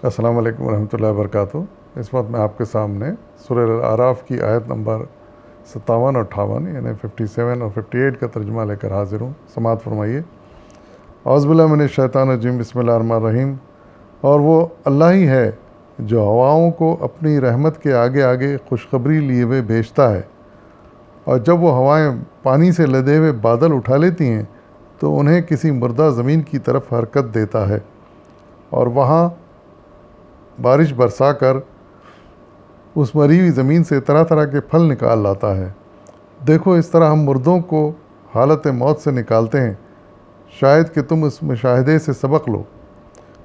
السلام علیکم ورحمۃ اللہ وبرکاتہ۔ اس وقت میں آپ کے سامنے سورہ الاعراف کی آیت نمبر 57 اور 58 یعنی 57 اور 58 کا ترجمہ لے کر حاضر ہوں۔ سماعت فرمائیے۔ اعوذ باللہ من الشیطان الرجیم، بسم اللہ الرحمن الرحیم۔ اور وہ اللہ ہی ہے جو ہواؤں کو اپنی رحمت کے آگے آگے خوشخبری لیے ہوئے بھیجتا ہے، اور جب وہ ہوائیں پانی سے لدے ہوئے بادل اٹھا لیتی ہیں تو انہیں کسی مردہ زمین کی طرف حرکت دیتا ہے، اور وہاں بارش برسا کر اس مری ہوئی زمین سے طرح طرح کے پھل نکال لاتا ہے۔ دیکھو، اس طرح ہم مردوں کو حالت موت سے نکالتے ہیں، شاید کہ تم اس مشاہدے سے سبق لو۔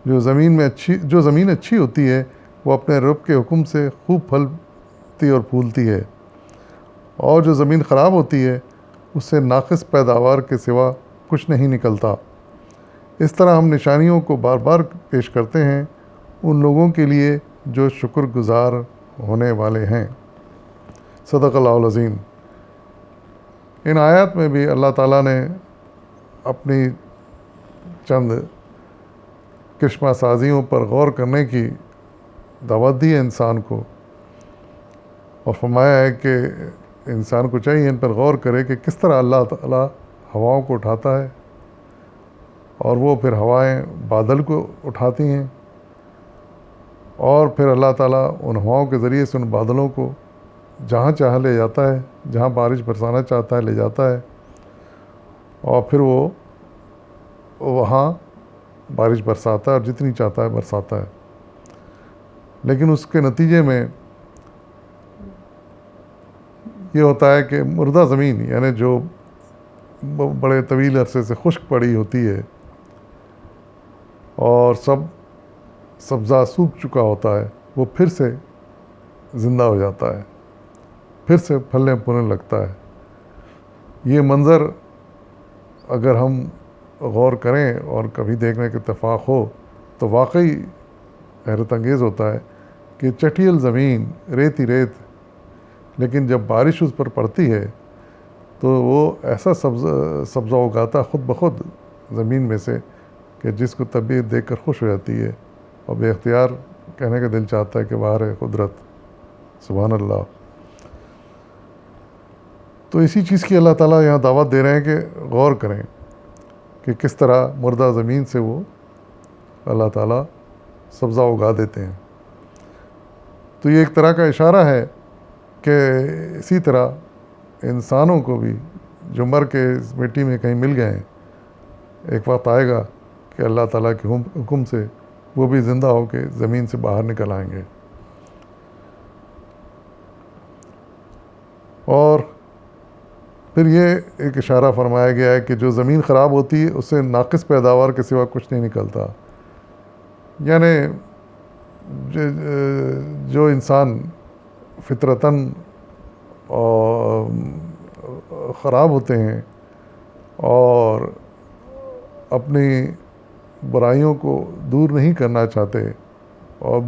جو زمین اچھی ہوتی ہے وہ اپنے رب کے حکم سے خوب پھلتی اور پھولتی ہے، اور جو زمین خراب ہوتی ہے اس سے ناقص پیداوار کے سوا کچھ نہیں نکلتا۔ اس طرح ہم نشانیوں کو بار بار پیش کرتے ہیں ان لوگوں کے لیے جو شکر گزار ہونے والے ہیں۔ صدق اللہ العظیم۔ ان آیات میں بھی اللہ تعالیٰ نے اپنی چند کرشمہ سازیوں پر غور کرنے کی دعوت دی ہے انسان کو، اور فرمایا ہے کہ انسان کو چاہیے ان پر غور کرے کہ کس طرح اللہ تعالیٰ ہواؤں کو اٹھاتا ہے، اور وہ پھر ہوائیں بادل کو اٹھاتی ہیں، اور پھر اللہ تعالیٰ ان ہواؤں کے ذریعے سے ان بادلوں کو جہاں چاہے لے جاتا ہے، جہاں بارش برسانا چاہتا ہے لے جاتا ہے، اور پھر وہ وہاں بارش برساتا ہے اور جتنی چاہتا ہے برساتا ہے۔ لیکن اس کے نتیجے میں یہ ہوتا ہے کہ مردہ زمین یعنی جو بڑے طویل عرصے سے خشک پڑی ہوتی ہے اور سبزہ سوکھ چکا ہوتا ہے، وہ پھر سے زندہ ہو جاتا ہے، پھر سے پھلنے پھولنے لگتا ہے۔ یہ منظر اگر ہم غور کریں اور کبھی دیکھنے کا اتفاق ہو تو واقعی حیرت انگیز ہوتا ہے کہ چٹیل زمین، ریت ہی ریت، لیکن جب بارش اس پر پڑتی ہے تو وہ ایسا سبزہ اگاتا خود بخود زمین میں سے کہ جس کو طبیعت دیکھ کر خوش ہو جاتی ہے، اور بے اختیار کہنے کا دل چاہتا ہے کہ واہ ہے قدرت، سبحان اللہ۔ تو اسی چیز کی اللہ تعالیٰ یہاں دعوت دے رہے ہیں کہ غور کریں کہ کس طرح مردہ زمین سے وہ اللہ تعالیٰ سبزہ اگا دیتے ہیں۔ تو یہ ایک طرح کا اشارہ ہے کہ اسی طرح انسانوں کو بھی جو مر کے اس مٹی میں کہیں مل گئے ہیں، ایک وقت آئے گا کہ اللہ تعالیٰ کے حکم سے وہ بھی زندہ ہو کے زمین سے باہر نکل آئیں گے۔ اور پھر یہ ایک اشارہ فرمایا گیا ہے کہ جو زمین خراب ہوتی ہے اس سے ناقص پیداوار کے سوا کچھ نہیں نکلتا، یعنی جو انسان فطرتاً خراب ہوتے ہیں اور اپنی برائیوں کو دور نہیں کرنا چاہتے اور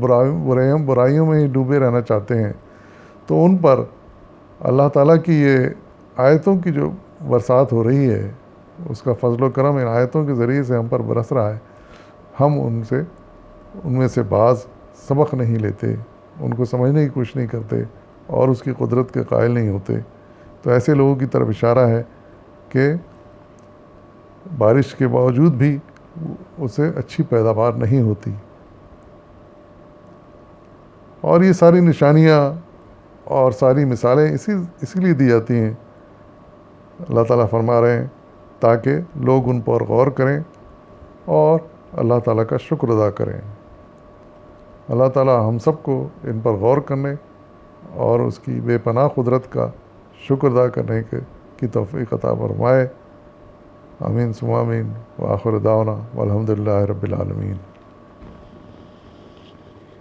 برائیوں میں ہی ڈوبے رہنا چاہتے ہیں، تو ان پر اللہ تعالیٰ کی یہ آیتوں کی جو برسات ہو رہی ہے، اس کا فضل و کرم ان آیتوں کے ذریعے سے ہم پر برس رہا ہے۔ ہم ان میں سے بعض سبق نہیں لیتے، ان کو سمجھنے کی کوشش نہیں کرتے اور اس کی قدرت کے قائل نہیں ہوتے۔ تو ایسے لوگوں کی طرف اشارہ ہے کہ بارش کے باوجود بھی اسے اچھی پیداوار نہیں ہوتی۔ اور یہ ساری نشانیاں اور ساری مثالیں اسی لیے دی جاتی ہیں، اللہ تعالیٰ فرما رہے ہیں تاکہ لوگ ان پر غور کریں اور اللہ تعالیٰ کا شکر ادا کریں۔ اللہ تعالیٰ ہم سب کو ان پر غور کرنے اور اس کی بے پناہ قدرت کا شکر ادا کرنے کی توفیق عطا فرمائے۔ آمین ثم آمین، وآخر دعوانا والحمد للہ رب العالمین۔